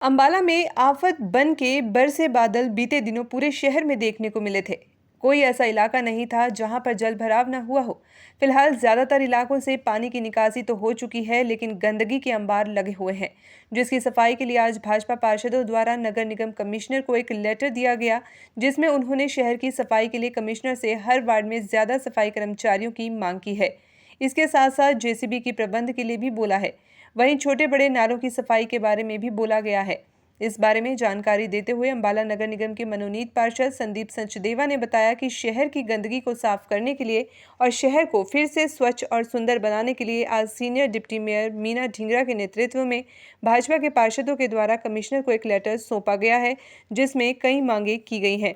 अंबाला में आफत बन के बरसे बादल बीते दिनों पूरे शहर में देखने को मिले थे। कोई ऐसा इलाका नहीं था जहां पर जल भराव न हुआ हो। फिलहाल ज्यादातर इलाकों से पानी की निकासी तो हो चुकी है, लेकिन गंदगी के अंबार लगे हुए हैं, जिसकी सफाई के लिए आज भाजपा पार्षदों द्वारा नगर निगम कमिश्नर को एक लेटर दिया गया, जिसमें उन्होंने शहर की सफाई के लिए कमिश्नर से हर वार्ड में ज्यादा सफाई कर्मचारियों की मांग की है। इसके साथ साथ जेसीबी की प्रबंध के लिए भी बोला है। वहीं छोटे बड़े नालों की सफाई के बारे में भी बोला गया है। इस बारे में जानकारी देते हुए अंबाला नगर निगम के मनोनीत पार्षद संदीप सचदेवा ने बताया कि शहर की गंदगी को साफ करने के लिए और शहर को फिर से स्वच्छ और सुंदर बनाने के लिए आज senior deputy mayor Meena Dhingra के नेतृत्व में भाजपा के पार्षदों के द्वारा कमिश्नर को एक लेटर सौंपा गया है, जिसमें कई मांगे की गई हैं।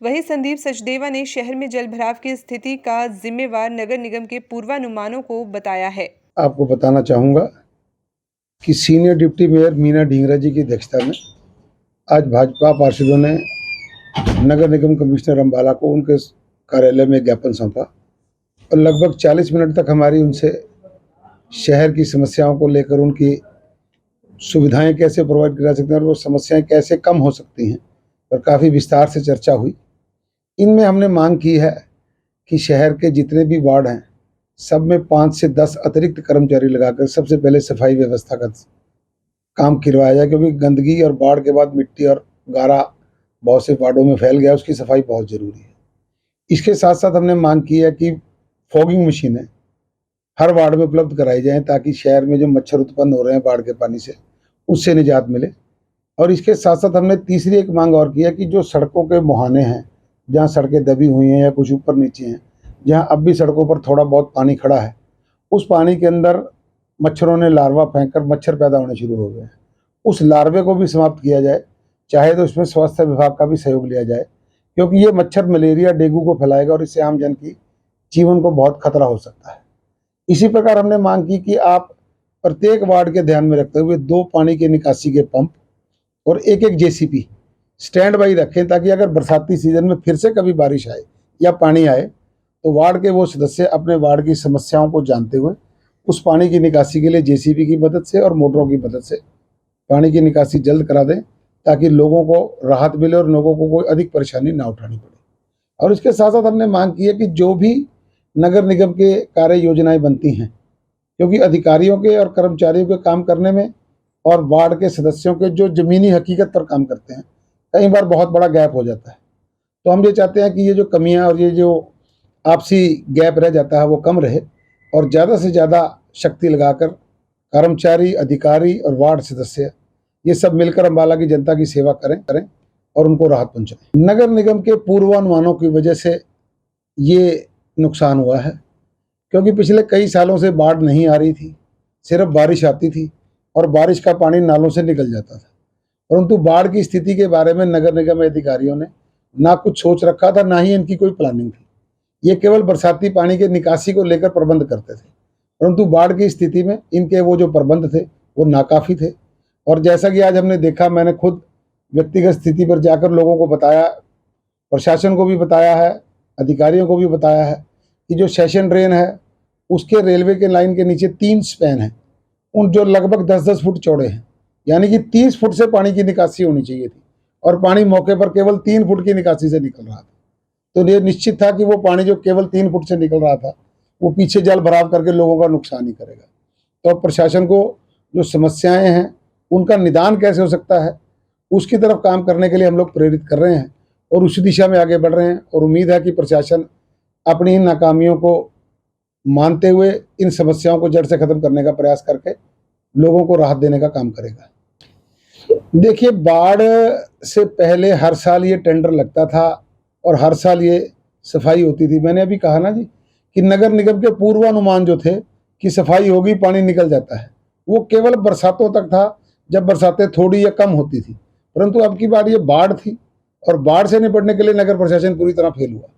वहीं संदीप सचदेवा ने शहर में जल भराव की स्थिति का जिम्मेवार नगर निगम के पूर्वानुमानों को बताया है। आपको बताना चाहूँगा कि senior deputy mayor Meena Dhingra ji की अध्यक्षता में आज भाजपा पार्षदों ने नगर निगम कमिश्नर अंबाला को उनके कार्यालय में ज्ञापन सौंपा और लगभग 40 मिनट तक हमारी उनसे शहर की समस्याओं को लेकर, उनकी सुविधाएं कैसे प्रोवाइड करा सकते हैं और वो समस्याएं कैसे कम हो सकती हैं, और काफ़ी विस्तार से चर्चा हुई। इनमें हमने मांग की है कि शहर के जितने भी वार्ड हैं सब में 5 से 10 अतिरिक्त कर्मचारी लगाकर सबसे पहले सफाई व्यवस्था का काम करवाया जाए, क्योंकि गंदगी और बाढ़ के बाद मिट्टी और गारा बहुत से वार्डों में फैल गया, उसकी सफाई बहुत ज़रूरी है। इसके साथ साथ हमने मांग की है कि फॉगिंग मशीनें हर वार्ड में उपलब्ध कराई जाएं, ताकि शहर में जो मच्छर उत्पन्न हो रहे हैं बाढ़ के पानी से, उससे निजात मिले। और इसके साथ साथ हमने तीसरी एक मांग और की है कि जो सड़कों के मुहाने हैं, जहाँ सड़कें दबी हुई हैं या कुछ ऊपर नीचे हैं, जहाँ अब भी सड़कों पर थोड़ा बहुत पानी खड़ा है, उस पानी के अंदर मच्छरों ने लार्वा फेंककर मच्छर पैदा होने शुरू हो गए हैं। उस लार्वे को भी समाप्त किया जाए, चाहे तो इसमें स्वास्थ्य विभाग का भी सहयोग लिया जाए, क्योंकि ये मच्छर मलेरिया डेंगू को फैलाएगा और इससे आम जन की जीवन को बहुत खतरा हो सकता है। इसी प्रकार हमने मांग की कि आप प्रत्येक वार्ड के ध्यान में रखते हुए 2 पानी के निकासी के पंप और एक जेसीबी स्टैंड बाई रखें, ताकि अगर बरसाती सीजन में फिर से कभी बारिश आए या पानी आए तो वार्ड के वो सदस्य अपने वार्ड की समस्याओं को जानते हुए उस पानी की निकासी के लिए जेसीबी की मदद से और मोटरों की मदद से पानी की निकासी जल्द करा दें, ताकि लोगों को राहत मिले और लोगों को कोई अधिक परेशानी ना उठानी पड़े। और इसके साथ साथ हमने मांग की है कि जो भी नगर निगम के कार्य योजनाएं बनती हैं, क्योंकि अधिकारियों के और कर्मचारियों के काम करने में और वार्ड के सदस्यों के जो ज़मीनी हकीकत पर काम करते हैं, कई बार बहुत बड़ा गैप हो जाता है। तो हम ये चाहते हैं कि ये जो कमियां और ये जो आपसी गैप रह जाता है वो कम रहे, और ज़्यादा से ज़्यादा शक्ति लगाकर कर्मचारी, अधिकारी और वार्ड सदस्य ये सब मिलकर अंबाला की जनता की सेवा करें और उनको राहत पहुंचाएं। नगर निगम के पूर्वानुमानों की वजह से ये नुकसान हुआ है, क्योंकि पिछले कई सालों से बाढ़ नहीं आ रही थी, सिर्फ बारिश आती थी और बारिश का पानी नालों से निकल जाता था। परंतु बाढ़ की स्थिति के बारे में नगर निगम अधिकारियों ने ना कुछ सोच रखा था, ना ही इनकी कोई प्लानिंग थी। ये केवल बरसाती पानी के निकासी को लेकर प्रबंध करते थे, परंतु बाढ़ की स्थिति में इनके वो जो प्रबंध थे वो नाकाफ़ी थे। और जैसा कि आज हमने देखा, मैंने खुद व्यक्तिगत स्थिति पर जाकर लोगों को बताया, प्रशासन को भी बताया है, अधिकारियों को भी बताया है कि जो सेशन ड्रेन है उसके रेलवे के लाइन के नीचे 3 स्पैन हैं, उन जो लगभग 10-10 फुट चौड़े हैं, यानी कि 30 फुट से पानी की निकासी होनी चाहिए थी, और पानी मौके पर केवल 3 फुट की निकासी से निकल रहा था। तो ये निश्चित था कि वो पानी जो केवल 3 फुट से निकल रहा था वो पीछे जल भराव करके लोगों का नुकसान ही करेगा। तो प्रशासन को जो समस्याएं हैं उनका निदान कैसे हो सकता है, उसकी तरफ काम करने के लिए हम लोग प्रेरित कर रहे हैं और उसी दिशा में आगे बढ़ रहे हैं। और उम्मीद है कि प्रशासन अपनी इन नाकामियों को मानते हुए इन समस्याओं को जड़ से खत्म करने का प्रयास करके लोगों को राहत देने का काम करेगा। देखिए, बाढ़ से पहले हर साल ये टेंडर लगता था और हर साल ये सफाई होती थी। मैंने अभी कहा ना जी कि नगर निगम के पूर्वानुमान जो थे कि सफाई होगी, पानी निकल जाता है, वो केवल बरसातों तक था, जब बरसातें थोड़ी या कम होती थी। परंतु अब की बार ये बाढ़ थी और बाढ़ से निपटने के लिए नगर प्रशासन पूरी तरह फेल हुआ।